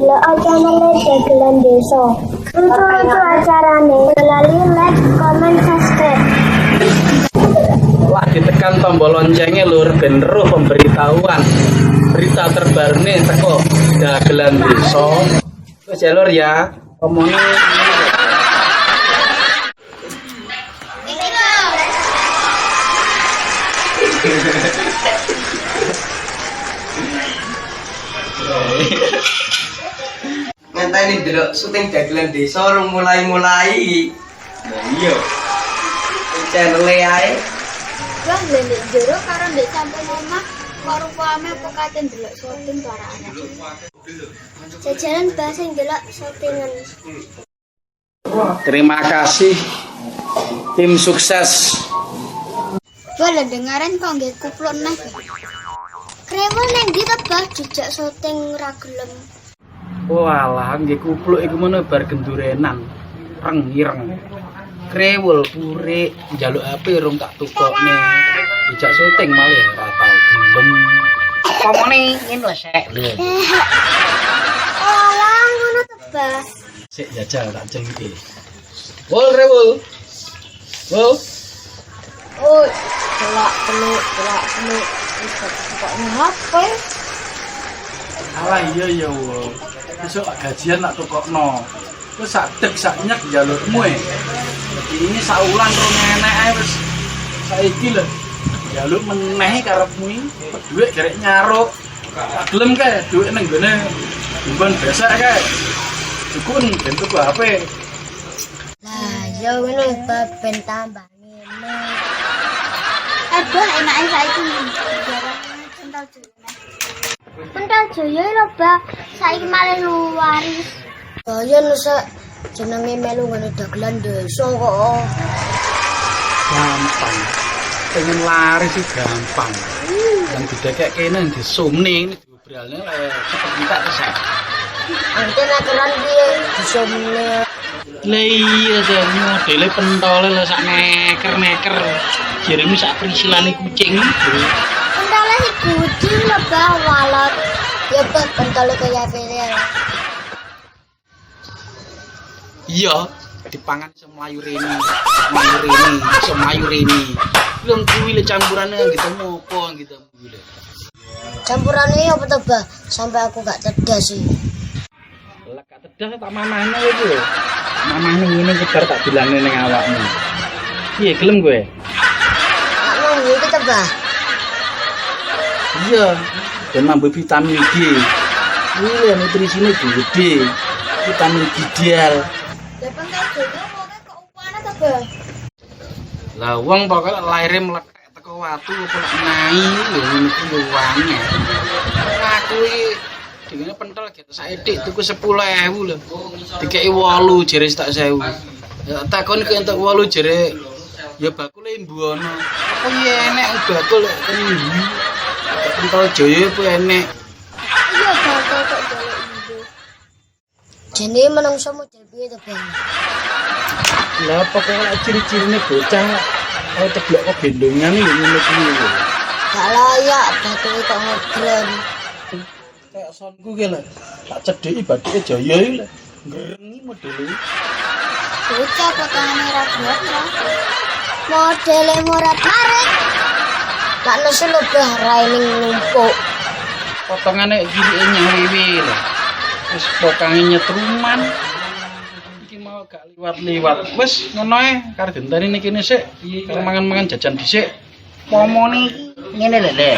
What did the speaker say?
delok channel Dagelan Desa. Lucu-lucu acarane. Lali like, comment, subscribe. Wah, ditekan tombol loncengnya lur ben roh pemberitahuan berita terbaru nih teko Dagelan Desa. Wis ya lur ya, omongnya ngenteni delok syuting Dagelan Desa urung mulai-mulai. Lah iya. Channel ae. Wah, ndek jero karo ndek sampe omah karo pame apa kate ndelok syuting karo anak. Jajaran bahasa ndelok syutingan. terima kasih tim sukses. Boleh dengaran kok nggih kupluk neh. Krewo neng ndi ta bah dijak syuting ra gelem. Walah, nggih kupluk iku ngono bar gendurenan. Reng ireng. Krewul purik njaluk HP rung tak tukokne. Dijak syuting malah ora tau gelem. Pomone ngene lho sek lho. Olah ngono ta bah. Sik jajal tak celike. Wol krewul. Wol. Oh, telak teluk. Wis kok HP. Alah iya ya wol. Besok gajian tak tukokno. Terus sak dek sak nyek njalukmu e. Jadi ini saulan terus enek ae wis saiki lho. Njaluk meneh karepmu iki dhuwit gerek nyaruk. Tak gelem kae dhuwit ning gone bukan besek kae. Dukun ben tuku HP. Lah, yo ngono ben tambah ngene. Bah enake saiki jarang Pental Jaya. Pental Jaya lho, Bah. Saiki malah luwaris. Ya nusa jenenge melu ngene Dagelan Desa kok. Gampang. Pengen laris sih gampang. Yang didekek kene disumne ini diobralne seperti tak kesah. Anten aturan piye disomne. Lah iya to modele pentole lho sak neker-neker. Jeremu sak prisilane kucing. Pentale si kucing lho, Bah, walot. Ya Bah, pentale kaya piye. Iya, dipangan iso mlayu rene, iso mlayu rene. Wong kuwi le campurane gitu ngopo gitu kuwi le. Campurane apa to, Bah? Sampai aku gak cerdas sih. Lah gak tedas tak mamahne iki lho. Mamahne ngene kebar tak bilangne ning awakmu. Piye gelem kowe? Tak mau iki to, Bah. Iya, dan nambah vitamin D. Kuwi nutrisine gede. Vitamin ideal. Ya Pental Jaya kok upane to, Bah? Lah wong pokoke laire mlekek teko watu apa lek nai lho ngono kuwi lho wange. Aku iki dene pentol gitu saithik tuku 10.000 lho. Dikeki 8 jere tak 1000. Ya takon ki entuk 8 jere ya bakule mbuana. Apa ya enek bakul kok ndi. Pentol Jaya ku enek. Iya bakal kok golek ibu. Jene menungso model piye to, Bang? Lah pokoke ciri-cirine bocah kaya teblok kok gendongan iki ngono kuwi lho. Gak layak batu kok ngegrem. Kayak sonku ki lho. Tak cedheki bathuke Jaya iki lho. Ngrengi modele. Bocah potongane ra botra. Modele murat tarik. Gak nesu lho, Bah, raining numpuk. Potongane kirike nyawiwi lho. Wis pokange nyetruman. Iki mau gak liwat-liwat. Wis ngono ae karo genteni niki sik. Karo mangan-mangan jajan dhisik. Pomone iki ngene lho, Le.